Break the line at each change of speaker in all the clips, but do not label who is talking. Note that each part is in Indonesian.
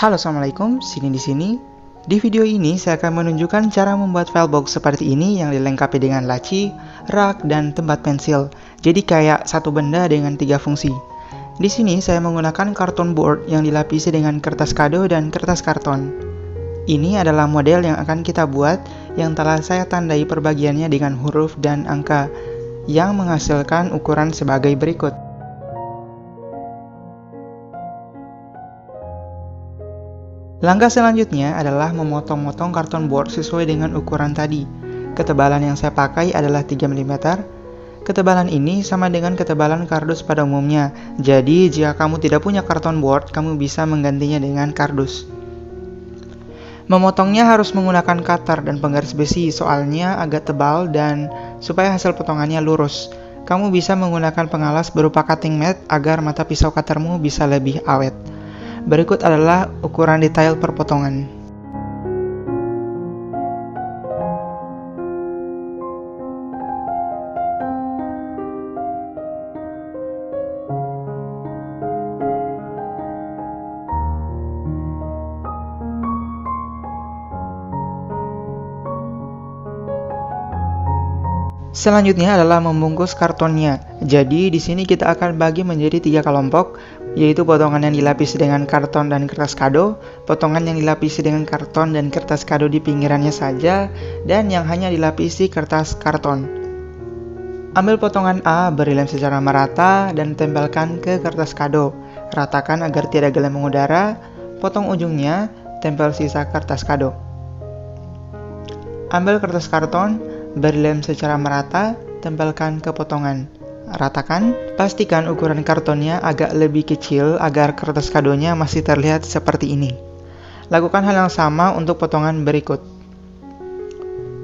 Halo, assalamualaikum. Sini di sini. Di video ini saya akan menunjukkan cara membuat filebox seperti ini yang dilengkapi dengan laci, rak, dan tempat pensil. Jadi kayak satu benda dengan 3 fungsi. Di sini saya menggunakan karton board yang dilapisi dengan kertas kado dan kertas karton. Ini adalah model yang akan kita buat yang telah saya tandai perbagiannya dengan huruf dan angka yang menghasilkan ukuran sebagai berikut. Langkah selanjutnya adalah memotong-motong karton board sesuai dengan ukuran tadi. Ketebalan yang saya pakai adalah 3 mm. Ketebalan ini sama dengan ketebalan kardus pada umumnya. Jadi, jika kamu tidak punya karton board, kamu bisa menggantinya dengan kardus. Memotongnya harus menggunakan cutter dan penggaris besi, soalnya agak tebal dan supaya hasil potongannya lurus. Kamu bisa menggunakan pengalas berupa cutting mat agar mata pisau cuttermu bisa lebih awet. Berikut adalah ukuran detail per potongan. Selanjutnya adalah membungkus kartonnya. Jadi di sini kita akan bagi menjadi 3 kelompok, yaitu potongan yang dilapisi dengan karton dan kertas kado, potongan yang dilapisi dengan karton dan kertas kado di pinggirannya saja, dan yang hanya dilapisi kertas karton. Ambil potongan A, beri lem secara merata, dan tempelkan ke kertas kado. Ratakan agar tidak gelembung udara, potong ujungnya, tempel sisa kertas kado. Ambil kertas karton, beri lem secara merata, tempelkan ke potongan. Ratakan, pastikan ukuran kartonnya agak lebih kecil agar kertas kadonya masih terlihat seperti ini. Lakukan hal yang sama untuk potongan berikut.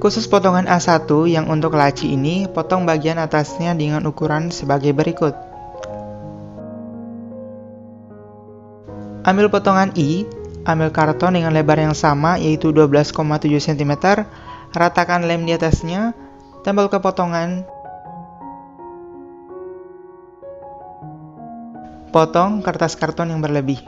Khusus potongan A1 yang untuk laci ini, potong bagian atasnya dengan ukuran sebagai berikut. Ambil potongan I, ambil karton dengan lebar yang sama yaitu 12,7 cm, ratakan lem di atasnya, tempel ke potongan, potong kertas karton yang berlebih.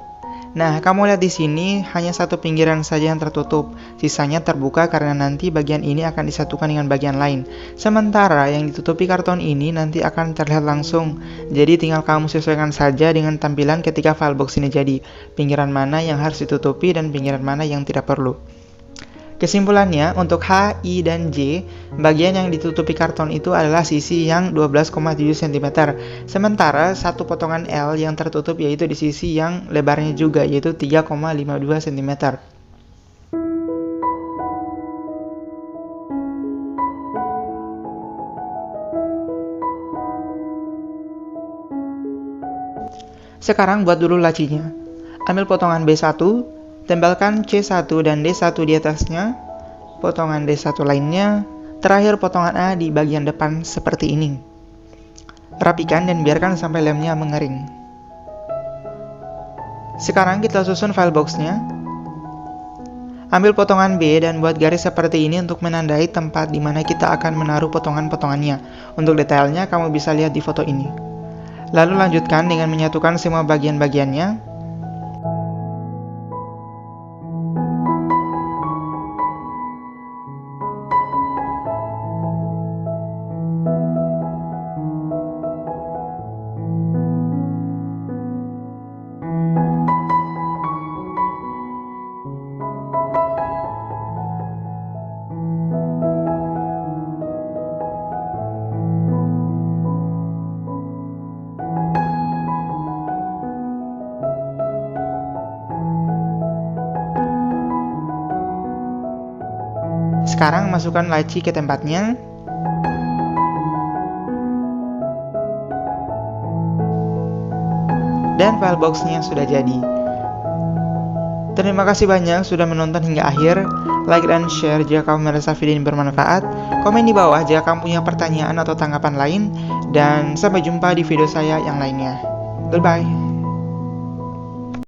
Nah, kamu lihat di sini hanya satu pinggiran saja yang tertutup, sisanya terbuka karena nanti bagian ini akan disatukan dengan bagian lain. Sementara yang ditutupi karton ini nanti akan terlihat langsung. Jadi tinggal kamu sesuaikan saja dengan tampilan ketika filebox ini jadi. Pinggiran mana yang harus ditutupi dan pinggiran mana yang tidak perlu. Kesimpulannya, untuk H, I, dan J, bagian yang ditutupi karton itu adalah sisi yang 12,7 cm. Sementara satu potongan L yang tertutup yaitu di sisi yang lebarnya juga, yaitu 3,52 cm. Sekarang buat dulu lacinya. Ambil potongan B1, tempelkan C1 dan D1 di atasnya, potongan D1 lainnya, terakhir potongan A di bagian depan seperti ini. Rapikan dan biarkan sampai lemnya mengering. Sekarang kita susun fileboxnya. Ambil potongan B dan buat garis seperti ini untuk menandai tempat di mana kita akan menaruh potongan-potongannya. Untuk detailnya kamu bisa lihat di foto ini. Lalu lanjutkan dengan menyatukan semua bagian-bagiannya. Sekarang masukkan laci ke tempatnya. Dan fileboxnya sudah jadi. Terima kasih banyak sudah menonton hingga akhir. Like dan share jika kamu merasa video ini bermanfaat. Komen di bawah jika kamu punya pertanyaan atau tanggapan lain. Dan sampai jumpa di video saya yang lainnya. Goodbye.